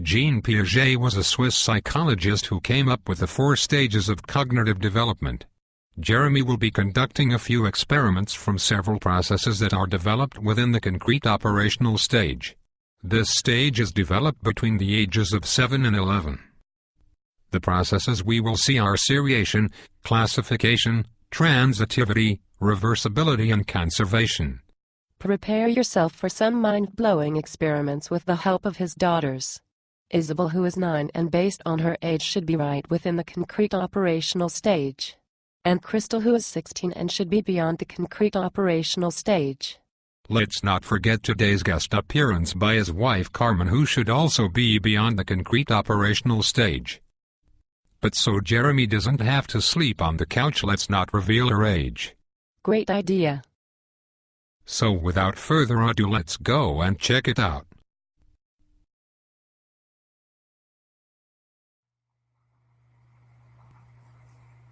Jean Piaget was a Swiss psychologist who came up with the 4 stages of cognitive development. Jeremy will be conducting a few experiments from several processes that are developed within the concrete operational stage. This stage is developed between the ages of 7 and 11. The processes we will see are seriation, classification, transitivity, reversibility and conservation. Prepare yourself for some mind-blowing experiments with the help of his daughters. Isabel, who is 9 and based on her age should be right within the concrete operational stage. And Crystal, who is 16 and should be beyond the concrete operational stage. Let's not forget today's guest appearance by his wife Carmen, who should also be beyond the concrete operational stage. But so Jeremy doesn't have to sleep on the couch, let's not reveal her age. Great idea. So without further ado, let's go and check it out.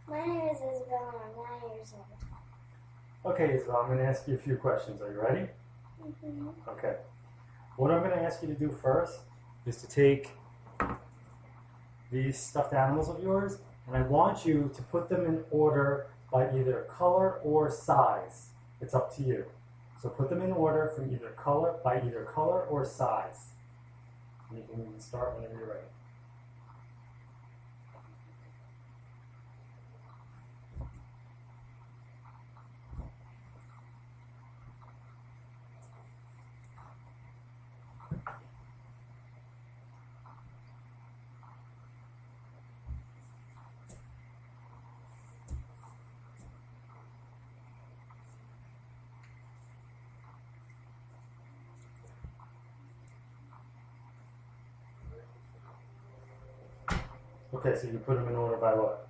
My name is Isabel and I'm 9 years old. Okay, Isabel, I'm going to ask you a few questions. Are you ready? Mm-hmm. Okay. What I'm going to ask you to do first is to take these stuffed animals of yours, and I want you to put them in order by either color or size. It's up to you. So put them in order from by either color or size. And you can start whenever you're ready. Okay, so you put them in order by what?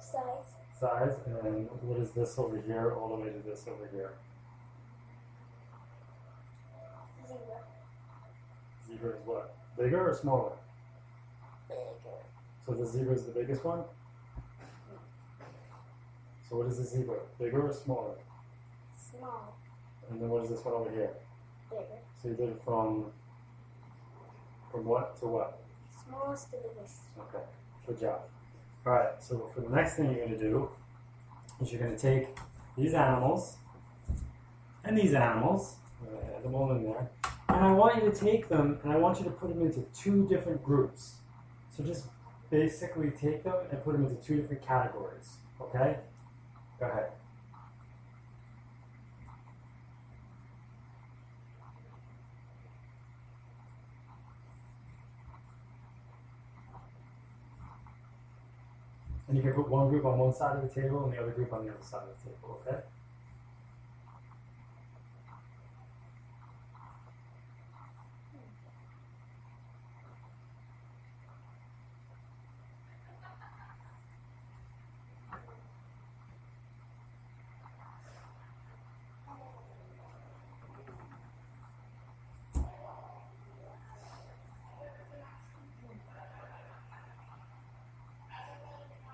Size. Size, and then what is this over here all the way to this over here? Zebra. Zebra is what? Bigger or smaller? Bigger. So the zebra is the biggest one? So what is the zebra? Bigger or smaller? Small. And then what is this one over here? Bigger. So you did it from what to what? Smallest to biggest. Okay, good job. Alright, so for the next thing you're going to do is you're going to take these animals and these animals, I'm going to add them all in there, and I want you to take them and I want you to put them into 2 different groups. So just basically take them and put them into 2 different categories, okay? Go ahead. And you can put one group on one side of the table and the other group on the other side of the table, okay?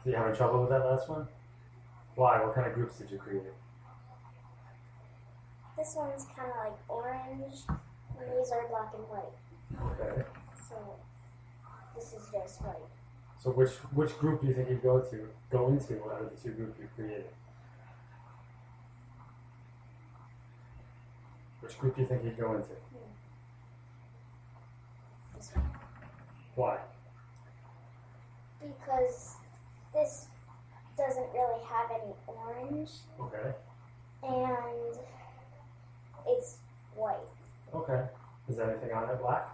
So you having trouble with that last one? Why? What kind of groups did you create? This one's kind of like orange, and these are black and white. Okay. So this is just white. So which group do you think you'd go into out of the 2 groups you created? Which group do you think you'd go into? This one. Why? Because this doesn't really have any orange, Okay. and it's white. Okay. Is there anything on it black?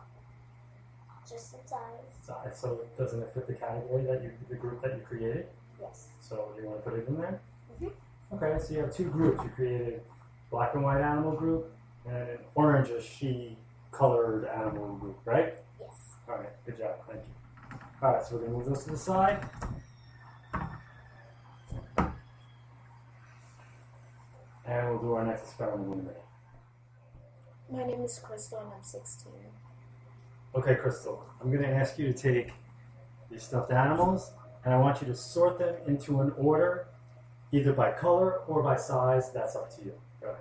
Just the size. So doesn't it fit the category the group that you created? Yes. So you want to put it in there? Mm-hmm. Okay, so you have 2 groups. You created black and white animal group and an orange or she colored animal group, right? Yes. All right, good job, thank you. All right, so we're gonna move those to the side. And we'll do our next experiment in a minute. My name is Crystal and I'm 16. Okay, Crystal, I'm gonna ask you to take these stuffed animals and I want you to sort them into an order, either by color or by size. That's up to you. Go ahead.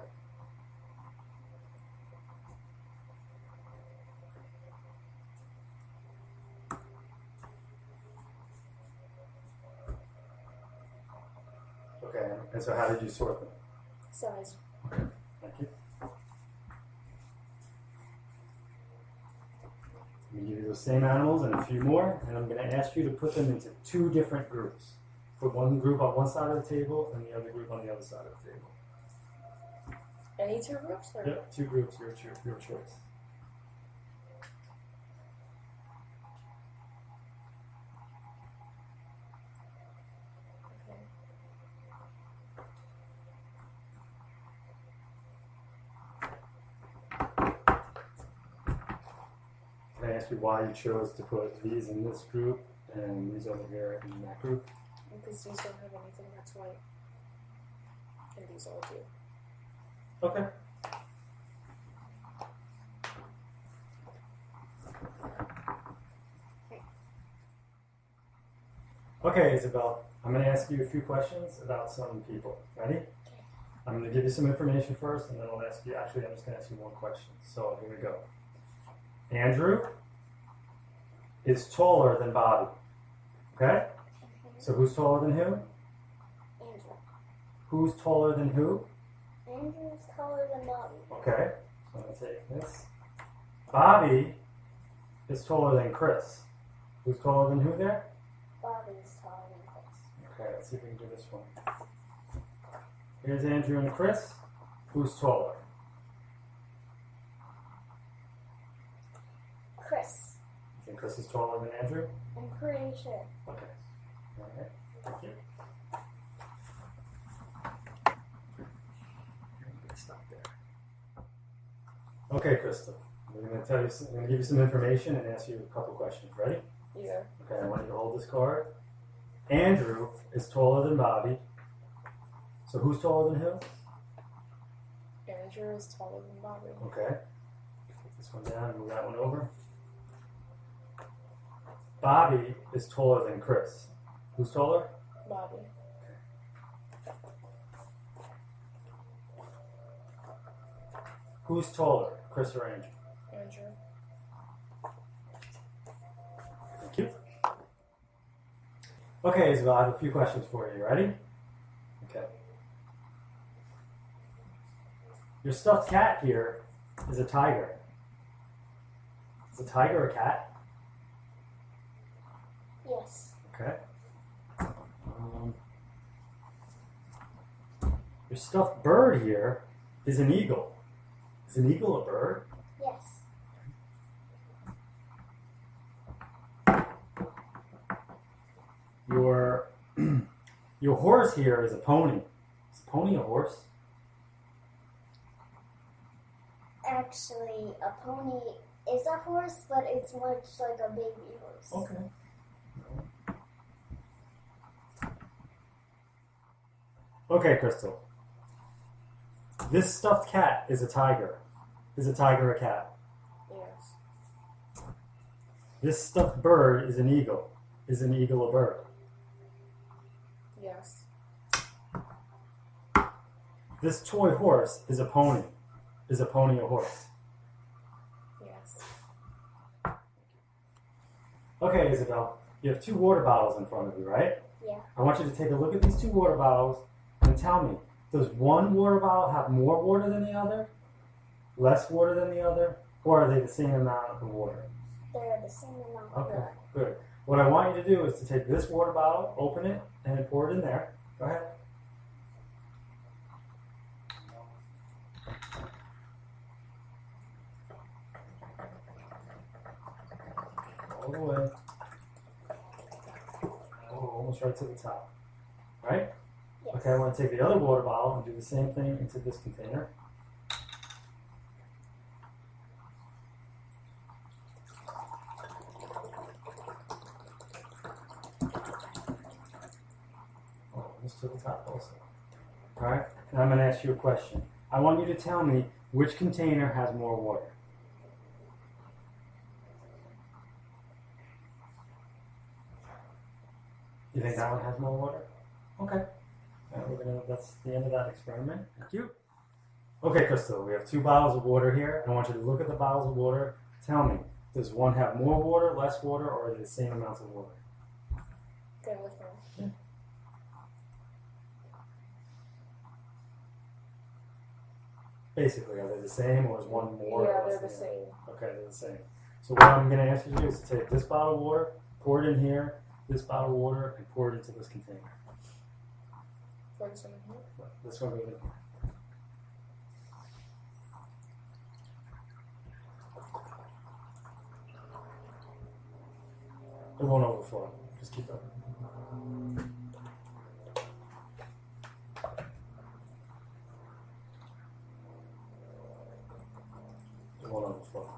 Okay, and so how did you sort them? Size. Okay, thank you. I'm going to give you those same animals and a few more, and I'm going to ask you to put them into two different groups. Put one group on one side of the table and the other group on the other side of the table. Any two groups? Or? Yep, two groups, your choice. Okay. Can I ask you why you chose to put these in this group and these over here in that group? Because these don't have anything that's white. And these all do. Okay. Okay, Isabel, I'm going to ask you a few questions about some people. Ready? I'm going to give you some information first, and then I'll ask you, actually, I'm just going to ask you one question. So here we go. Andrew is taller than Bobby. Okay? So who's taller than who? Andrew. Who's taller than who? Andrew's taller than Bobby. Okay, so I'm going to take this. Bobby is taller than Chris. Who's taller than who there? Bobby's taller than Chris. Okay, let's see if we can do this one. Here's Andrew and Chris. Who's taller? Chris. You think Chris is taller than Andrew? I'm pretty sure. Okay. All right. Thank you. Stop there. Okay, Crystal. We're going to tell you. I'm going to give you some information and ask you a couple questions. Ready? Yeah. Okay. I want you to hold this card. Andrew is taller than Bobby. So who's taller than who? Andrew is taller than Bobby. Okay. Take this one down and move that one over. Bobby is taller than Chris. Who's taller? Bobby. Who's taller, Chris or Andrew? Andrew. Thank you. Okay, Isabel, I have a few questions for you. Ready? Okay. Your stuffed cat here is a tiger. Is a tiger a cat? Yes. Okay. Your stuffed bird here is an eagle. Is an eagle a bird? Yes. Your horse here is a pony. Is a pony a horse? Actually, a pony is a horse, but it's much like a baby horse. Okay. Okay, Crystal. This stuffed cat is a tiger. Is a tiger a cat? Yes. This stuffed bird is an eagle. Is an eagle a bird? Yes. This toy horse is a pony. Is a pony a horse? Yes. Okay, Isabel. You have two water bottles in front of you, right? Yeah. I want you to take a look at these two water bottles and tell me, does one water bottle have more water than the other? Less water than the other? Or are they the same amount of water? They're the same amount of Okay, water. good. What I want you to do is to take this water bottle, open it, and then pour it in there. Go ahead. All the way. Oh, almost right to the top. Right? Yes. Okay, I want to take the other water bottle and do the same thing into this container. Oh, almost to the top also. Alright, and I'm going to ask you a question. I want you to tell me which container has more water. You think that one has more water? Okay. That's the end of that experiment. Thank you. Okay, Crystal, we have two bottles of water here. I want you to look at the bottles of water. Tell me, does one have more water, less water, or are they the same amounts of water? Good with her. Basically, are they the same or is one more? Yeah, or less they're the than the other? same. Okay, they're the same. So what I'm going to ask you to do is to take this bottle of water, pour it in here, this bottle of water, and pour it into this container. For this one here. This one goes in here. It won't overflow. Just keep it. It won't overflow.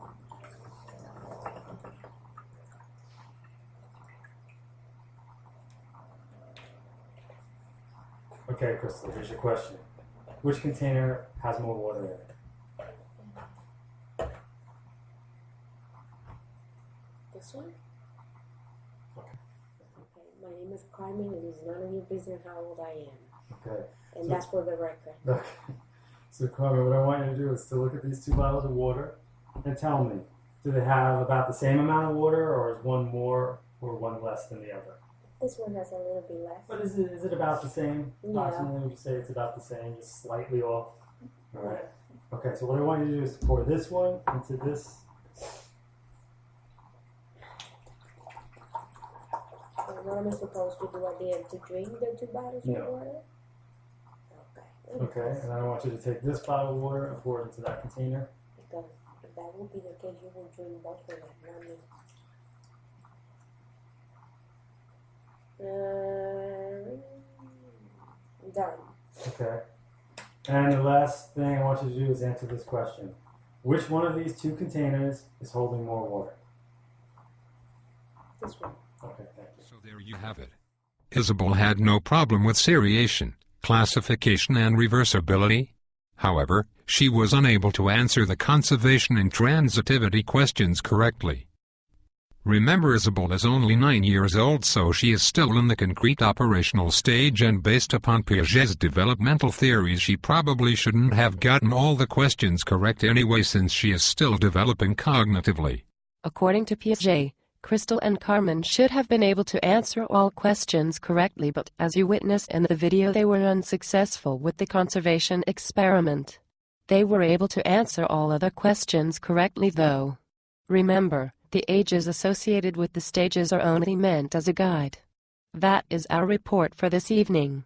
Okay, Crystal, here's your question. Which container has more water in it? This one? Okay. Okay. My name is Carmen, and it's none of your business how old I am. Okay. And So- that's for the record. Okay. So, Carmen, what I want you to do is to look at these 2 bottles of water and tell me, do they have about the same amount of water, or is one more or one less than the other? This one has a little bit less. But is it about the same? Yeah. Approximately, would you say it's about the same, just slightly off? All right. Okay, so what I want you to do is to pour this one into this. So what am I supposed to do at the end? To drink the 2 bottles No. of water? Okay, and I want you to take this bottle of water and pour it into that container. Because if that would be the case, you will drink both of them, not me. Done. Okay. And the last thing I want you to do is answer this question. Which one of these 2 containers is holding more water? This one. Okay, thank you. So there you have it. Isabel had no problem with seriation, classification and reversibility. However, she was unable to answer the conservation and transitivity questions correctly. Remember, Isabel is only 9 years old, so she is still in the concrete operational stage, and based upon Piaget's developmental theories, she probably shouldn't have gotten all the questions correct anyway, since she is still developing cognitively. According to Piaget, Crystal and Carmen should have been able to answer all questions correctly, but as you witnessed in the video, they were unsuccessful with the conservation experiment. They were able to answer all other questions correctly though. Remember, the ages associated with the stages are only meant as a guide. That is our report for this evening.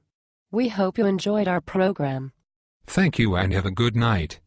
We hope you enjoyed our program. Thank you and have a good night.